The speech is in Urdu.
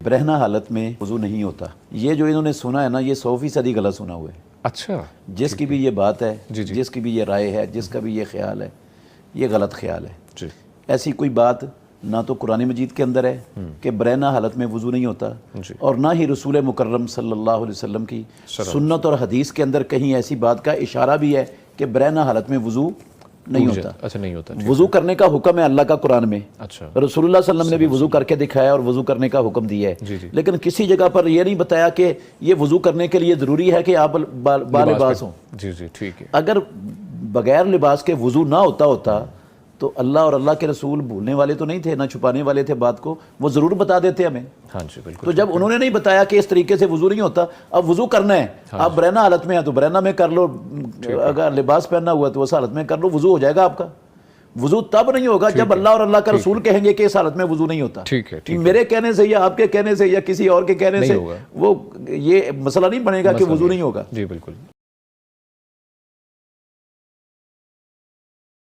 برہنہ حالت میں وضو نہیں ہوتا، یہ جو انہوں نے سنا ہے نا، یہ 100% غلط سنا ہوا ہے۔ اچھا، جس کی بھی یہ بات ہے، جی جی جس کی بھی یہ رائے ہے، جس کا بھی یہ خیال ہے، یہ غلط خیال ہے۔ جی ایسی کوئی بات نہ تو قرآن مجید کے اندر ہے کہ برہنہ حالت میں وضو نہیں ہوتا، جی اور نہ ہی رسول مکرم صلی اللہ علیہ وسلم کی سنت اور حدیث کے اندر کہیں ایسی بات کا اشارہ بھی ہے کہ برہنہ حالت میں وضو نہیں ہوتا۔ اچھا، نہیں ہوتا۔ وضو کرنے کا حکم ہے اللہ کا قرآن میں، اچھا، رسول اللہ صلی اللہ علیہ وسلم نے بھی وضو کر کے دکھایا اور وضو کرنے کا حکم دیا ہے، جی جی لیکن کسی جگہ پر یہ نہیں بتایا کہ یہ وضو کرنے کے لیے ضروری ہے کہ آپ بالباس ہوں۔ جی جی ٹھیک ہے۔ اگر بغیر لباس کے وضو نہ ہوتا تو اللہ اور اللہ کے رسول بھولنے والے تو نہیں تھے، نہ چھپانے والے تھے بات کو، وہ ضرور بتا دیتے ہمیں۔ ہاں جی بالکل۔ تو جب انہوں نے نہیں بتایا کہ اس طریقے سے وضو نہیں ہوتا، اب وضو کرنا ہے، آپ برہنہ حالت میں ہیں تو برہنہ میں کر لو، اگر لباس پہننا ہوا تو اس حالت میں کر لو، وضو ہو جائے گا آپ کا۔ وضو تب نہیں ہوگا جب اللہ اور اللہ کا رسول کہیں گے کہ اس حالت میں وضو نہیں ہوتا۔ ٹھیک ہے، میرے کہنے سے یا آپ کے کہنے سے یا کسی اور کے کہنے سے وہ یہ مسئلہ نہیں بنے گا کہ وضو نہیں ہوگا۔ جی بالکل۔